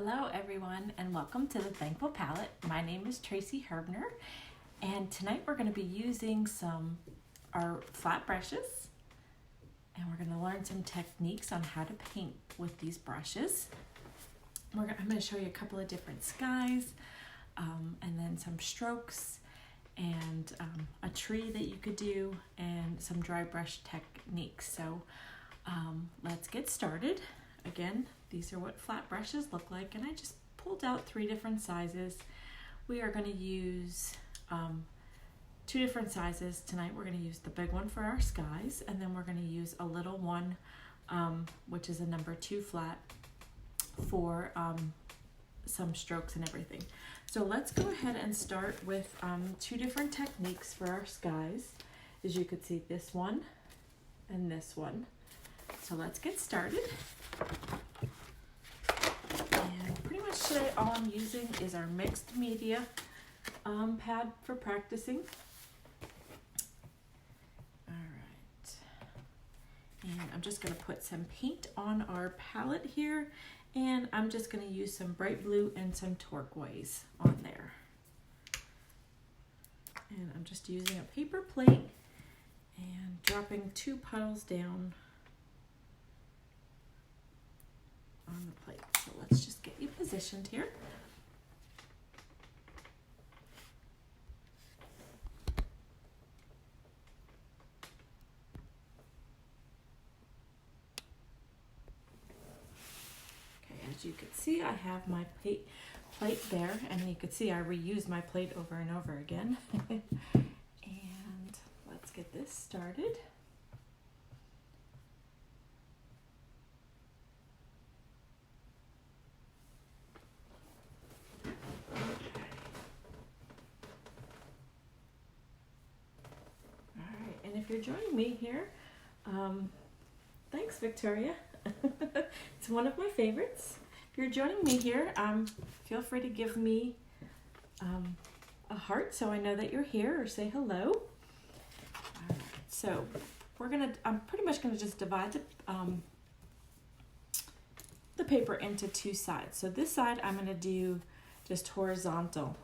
Hello everyone and welcome to the Thankful Palette. My name is Tracy Herbner and tonight we're going to be using our flat brushes and we're going to learn some techniques on how to paint with these brushes. I'm going to show you a couple of different skies and then some strokes and a tree that you could do and some dry brush techniques. So let's get started. Again, these are what flat brushes look like, and I just pulled out 3 different sizes. We are going to use 2 different sizes. Tonight we're going to use the big one for our skies, and then we're going to use a little one, which is a number 2 flat for some strokes and everything. So let's go ahead and start with 2 different techniques for our skies. As you can see, this one and this one. So let's get started. And pretty much today all I'm using is our mixed media pad for practicing. Alright. And I'm just going to put some paint on our palette here. And I'm just going to use some bright blue and some turquoise on there. And I'm just using a paper plate and dropping 2 puddles down on the plate. So let's just get you positioned here. Okay, as you can see, I have my plate there, and you can see I reuse my plate over and over again. And let's get this started. And if you're joining me here, thanks Victoria. It's one of my favorites. If you're joining me here, feel free to give me a heart so I know that you're here, or say hello. All right, so I'm pretty much gonna just divide the paper into 2 sides. So this side I'm gonna do just horizontal.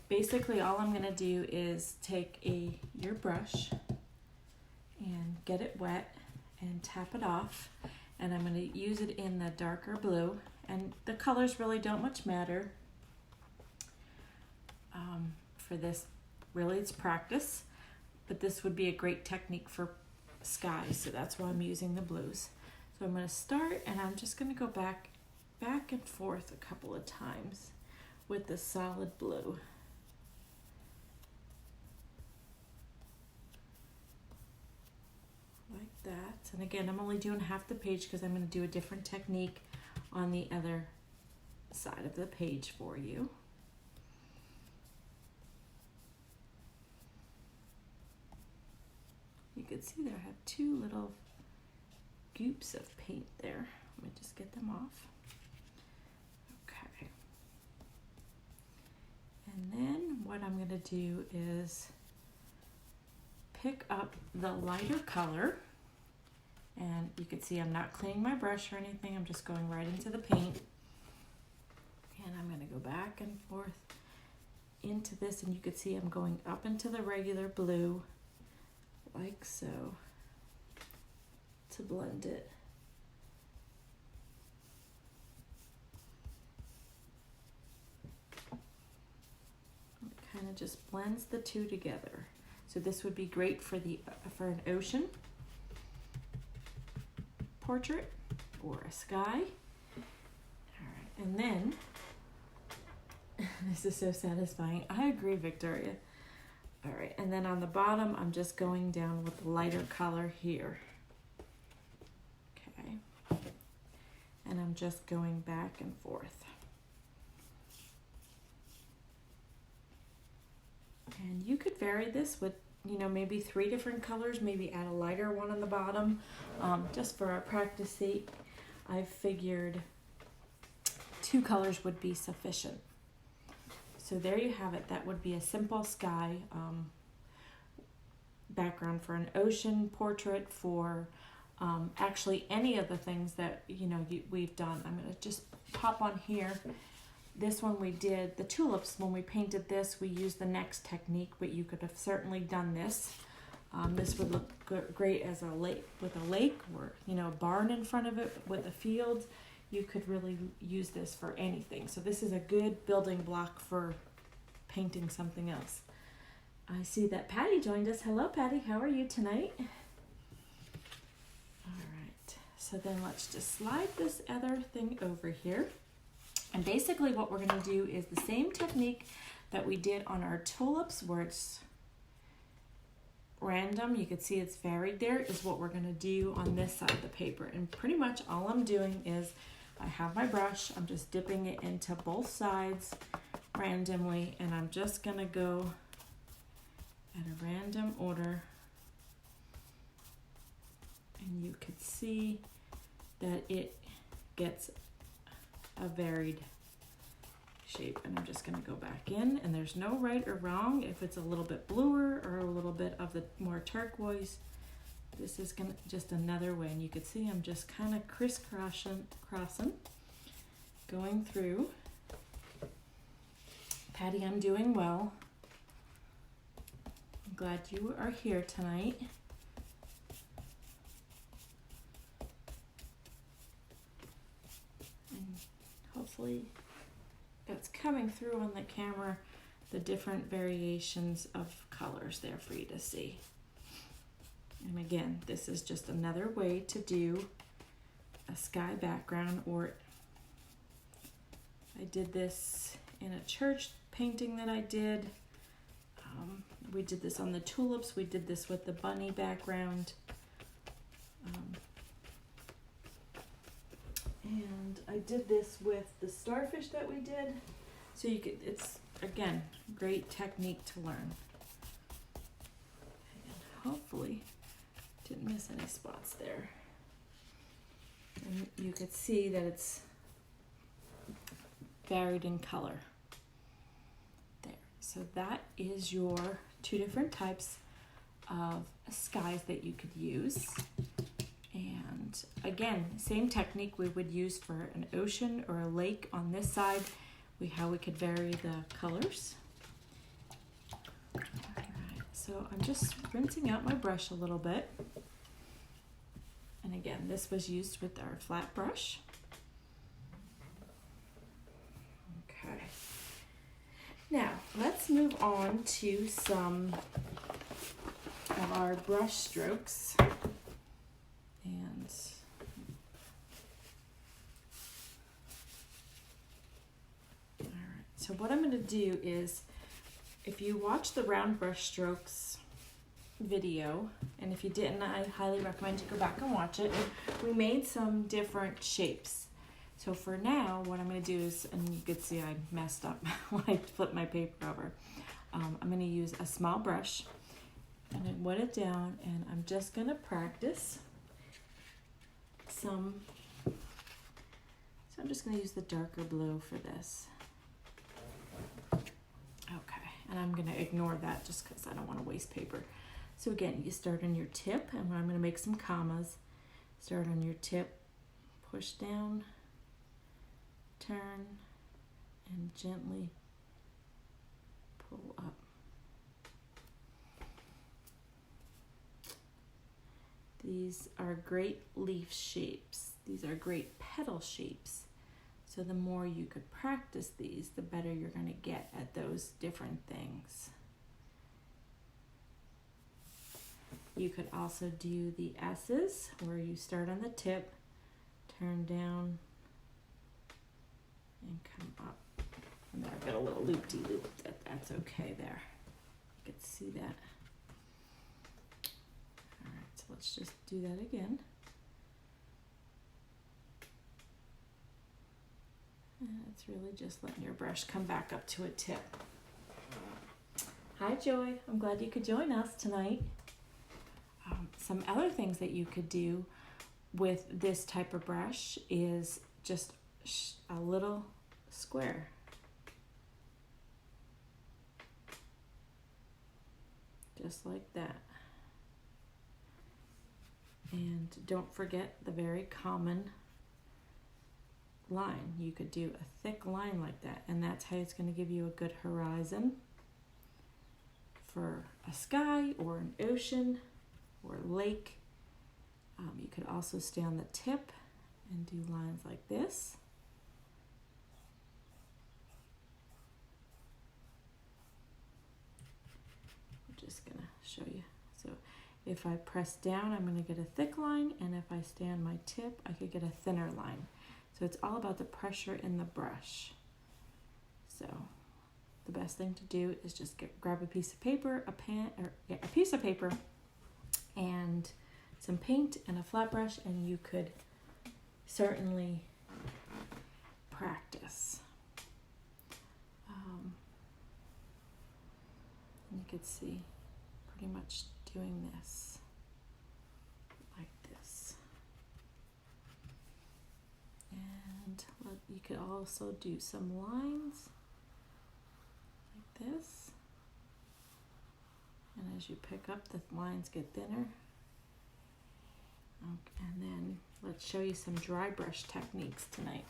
Basically, all I'm going to do is take your brush and get it wet and tap it off. And I'm going to use it in the darker blue. And the colors really don't much matter for this. Really, it's practice. But this would be a great technique for skies. So that's why I'm using the blues. So I'm going to start, and I'm just going to go back and forth a couple of times with the solid blue. Like that. And again, I'm only doing half the page because I'm going to do a different technique on the other side of the page for you. You can see there I have 2 little goops of paint there. Let me just get them off. Okay. And then what I'm going to do is pick up the lighter color, and you can see I'm not cleaning my brush or anything. I'm just going right into the paint, and I'm going to go back and forth into this, and you can see I'm going up into the regular blue like so to blend it. It kind of just blends the 2 together. So this would be great for an ocean portrait or a sky. All right, and then this is so satisfying. I agree, Victoria. All right, and then on the bottom, I'm just going down with the lighter color here. Okay, and I'm just going back and forth. And you could vary this with, maybe 3 different colors, maybe add a lighter one on the bottom. Just for our practice sake, I figured 2 colors would be sufficient. So there you have it. That would be a simple sky background for an ocean portrait, for actually any of the things that we've done. I'm going to just pop on here. This one we did the tulips. When we painted this, we used the next technique, but you could have certainly done this. This would look great as a lake, with a lake, or a barn in front of it with a field. You could really use this for anything. So this is a good building block for painting something else. I see that Patty joined us. Hello, Patty. How are you tonight? All right. So then let's just slide this other thing over here. And basically what we're going to do is the same technique that we did on our tulips, where it's random. You can see it's varied there, is what we're going to do on this side of the paper. And pretty much all I'm doing is I have my brush. I'm just dipping it into both sides randomly, and I'm just going to go at a random order. And you could see that it gets a varied shape, and I'm just going to go back in, and there's no right or wrong. If it's a little bit bluer or a little bit of the more turquoise, this is gonna just another way. And you can see I'm just kind of crisscrossing, going through. Patty, I'm doing well. I'm glad you are here tonight. And hopefully that's coming through on the camera, the different variations of colors there for you to see. And again, this is just another way to do a sky background, or I did this in a church painting that I did. We did this on the tulips. We did this with the bunny background. And I did this with the starfish that we did. So you could, it's, again, great technique to learn. And hopefully didn't miss any spots there. And you could see that it's varied in color. There. So that is your two different types of skies that you could use. And again, same technique we would use for an ocean or a lake on this side. How we could vary the colors. All right, so I'm just rinsing out my brush a little bit. And again, this was used with our flat brush. Okay. Now, let's move on to some of our brush strokes. And so what I'm going to do is, if you watch the round brush strokes video, and if you didn't, I highly recommend you go back and watch it. We made some different shapes. So for now, what I'm going to do is, and you could see I messed up when I flipped my paper over. I'm going to use a small brush, and I wet it down, and I'm just going to practice some. So I'm just going to use the darker blue for this. Okay, and I'm going to ignore that just because I don't want to waste paper. So again, you start on your tip, and I'm going to make some commas. Start on your tip, push down, turn, and gently pull up. These are great leaf shapes. These are great petal shapes. So the more you could practice these, the better you're going to get at those different things. You could also do the S's, where you start on the tip, turn down, and come up. And there I've got a little loop-de-loop. That's okay there. You can see that. All right, so let's just do that again. And it's really just letting your brush come back up to a tip. Hi, Joy. I'm glad you could join us tonight. Some other things that you could do with this type of brush is just a little square. Just like that. And don't forget the very common line. You could do a thick line like that, and that's how it's going to give you a good horizon for a sky or an ocean or a lake. You could also stay on the tip and do lines like this. I'm just going to show you. So if I press down, I'm going to get a thick line, and if I stay on my tip, I could get a thinner line. So it's all about the pressure in the brush. So the best thing to do is just grab a piece of paper, a piece of paper, and some paint and a flat brush, and you could certainly practice. And you could see pretty much doing this like this. And you could also do some lines like this. And as you pick up, the lines get thinner. And then let's show you some dry brush techniques tonight.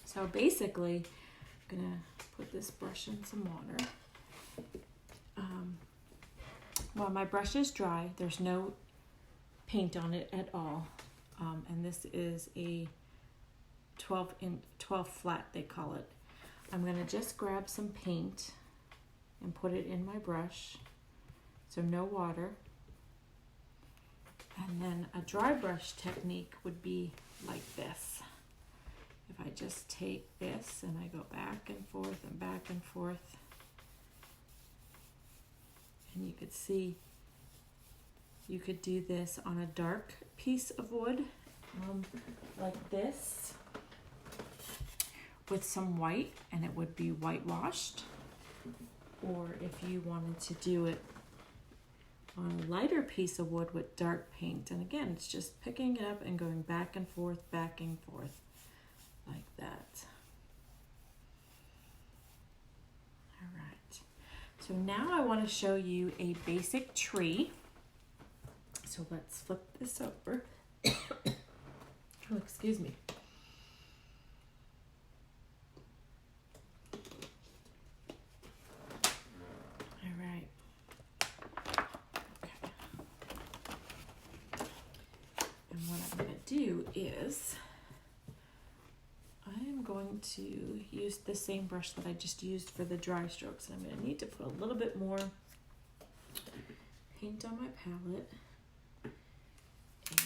So basically, I'm gonna put this brush in some water. While my brush is dry, there's no paint on it at all. And this is a 12 flat, they call it. I'm gonna just grab some paint and put it in my brush. So no water. And then a dry brush technique would be like this. If I just take this and I go back and forth and back and forth, and you could see you could do this on a dark piece of wood, like this, with some white, and it would be whitewashed. Or if you wanted to do it on a lighter piece of wood with dark paint, and again, it's just picking it up and going back and forth like that. All right, so now I want to show you a basic tree. So let's flip this over. Oh, excuse me. Do is I am going to use the same brush that I just used for the dry strokes, and I'm going to need to put a little bit more paint on my palette. And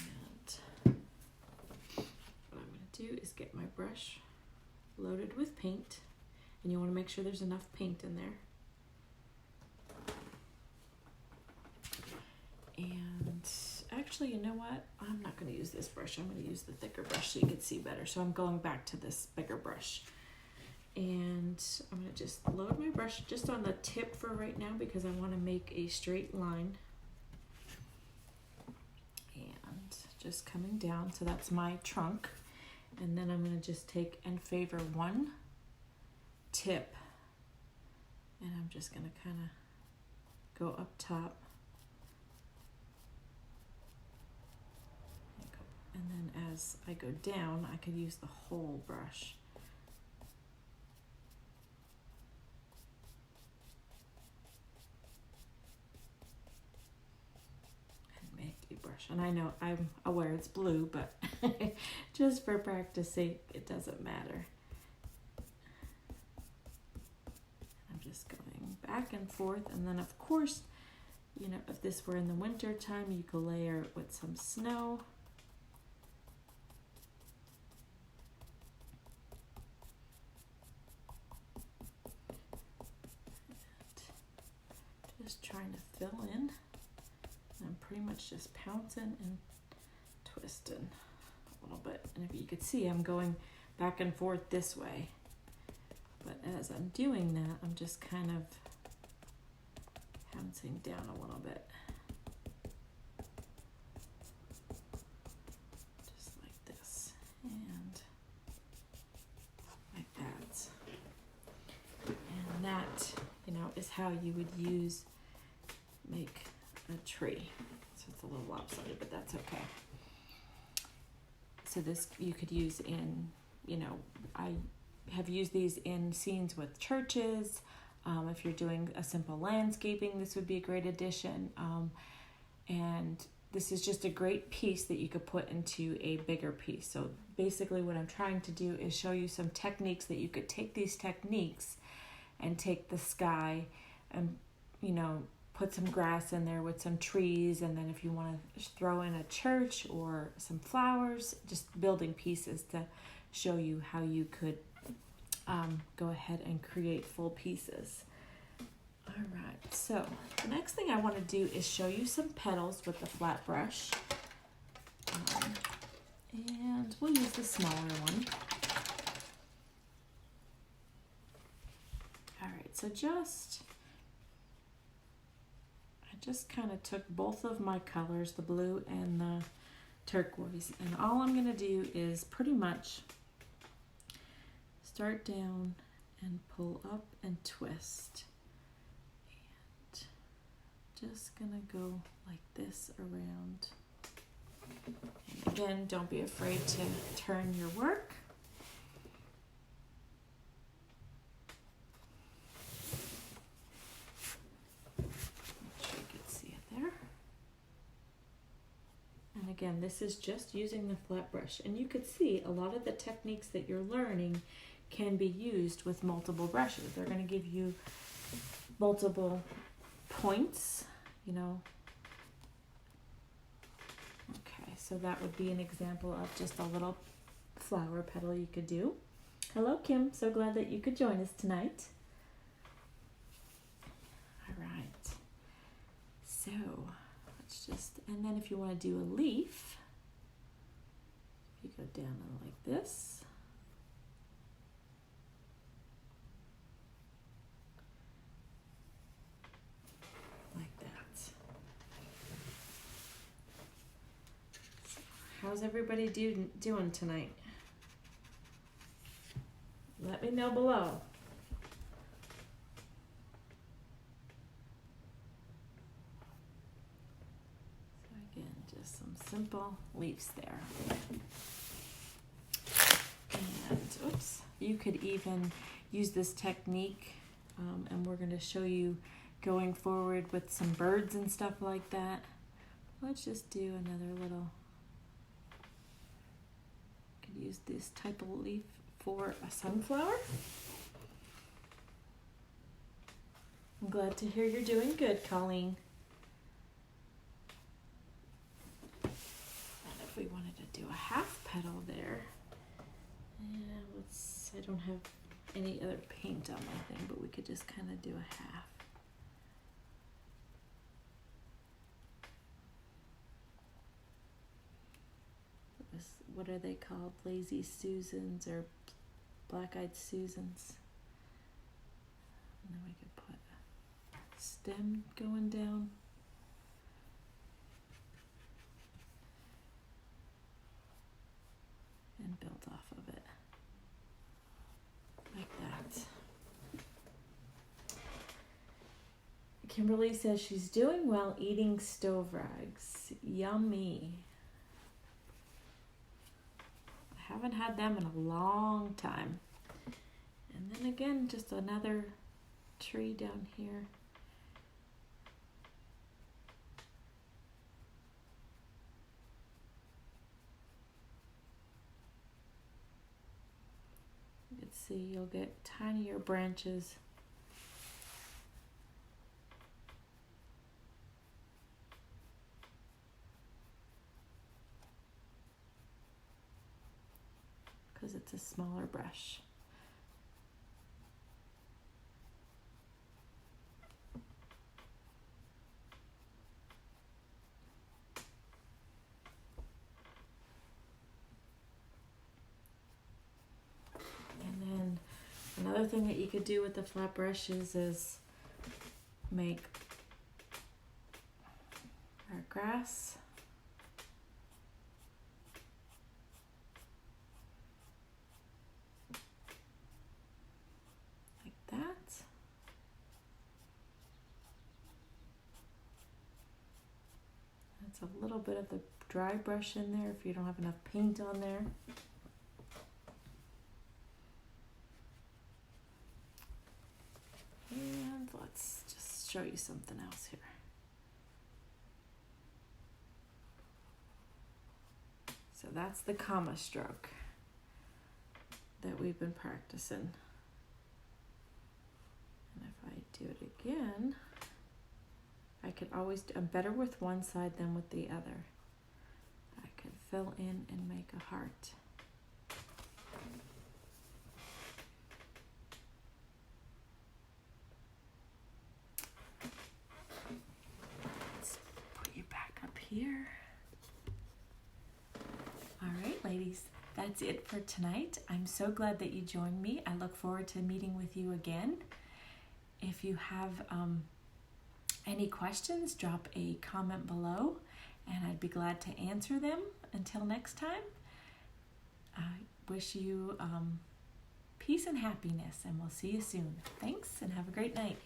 what I'm going to do is get my brush loaded with paint, and you want to make sure there's enough paint in there. And actually, you know what? I'm not going to use this brush. I'm going to use the thicker brush so you can see better. So I'm going back to this bigger brush. And I'm going to just load my brush just on the tip for right now because I want to make a straight line. And just coming down. So that's my trunk. And then I'm going to just take and favor one tip. And I'm just going to kind of go up top. And then as I go down, I could use the whole brush. And make a brush. And I know I'm aware it's blue, but just for practice sake, it doesn't matter. I'm just going back and forth. And then of course, you know, if this were in the winter time, you could layer it with some snow. Just trying to fill in. And I'm pretty much just pouncing and twisting a little bit. And if you could see, I'm going back and forth this way. But as I'm doing that, I'm just kind of pouncing down a little bit. Just like this. And like that. And that, you know, is how you would make a tree. So it's a little lopsided, but that's okay. So this you could use in, I have used these in scenes with churches. If you're doing a simple landscaping, this would be a great addition. And this is just a great piece that you could put into a bigger piece. So basically what I'm trying to do is show you some techniques that you could take these techniques and take the sky and, put some grass in there with some trees. And then if you want to throw in a church or some flowers, just building pieces to show you how you could go ahead and create full pieces. All right, so the next thing I want to do is show you some petals with the flat brush. And we'll use the smaller one. All right, so I just kind of took both of my colors, the blue and the turquoise, and all I'm going to do is pretty much start down and pull up and twist. And just going to go like this around. And again, don't be afraid to turn your work. Again, this is just using the flat brush, and you could see a lot of the techniques that you're learning can be used with multiple brushes. They're going to give you multiple points, Okay, so that would be an example of just a little flower petal you could do. Hello, Kim. So glad that you could join us tonight. All right. So and then if you want to do a leaf, you go down like this. Like that. So how's everybody doing tonight? Let me know below. Some simple leaves there. And you could even use this technique, and we're going to show you going forward with some birds and stuff like that. Let's just do another little, could use this type of leaf for a sunflower. I'm glad to hear you're doing good, Colleen. We wanted to do a half petal there. And I don't have any other paint on my thing, but we could just kind of do a half. What are they called? Lazy Susans or Black-Eyed Susans. And then we could put a stem going down. And build off of it like that. Kimberly says she's doing well eating stove rags. Yummy. I haven't had them in a long time. And then again, just another tree down here. See, you'll get tinier branches. Because it's a smaller brush. Another thing that you could do with the flat brushes is make our grass like that. That's a little bit of the dry brush in there if you don't have enough paint on there. And let's just show you something else here. So that's the comma stroke that we've been practicing. And if I do it again, I could always, I'm better with one side than with the other. I could fill in and make a heart. Let's put you back up here. All right, ladies, that's it for tonight. I'm so glad that you joined me. I look forward to meeting with you again. If you have any questions, drop a comment below and I'd be glad to answer them. Until next time, I wish you peace and happiness, and we'll see you soon. Thanks, and have a great night.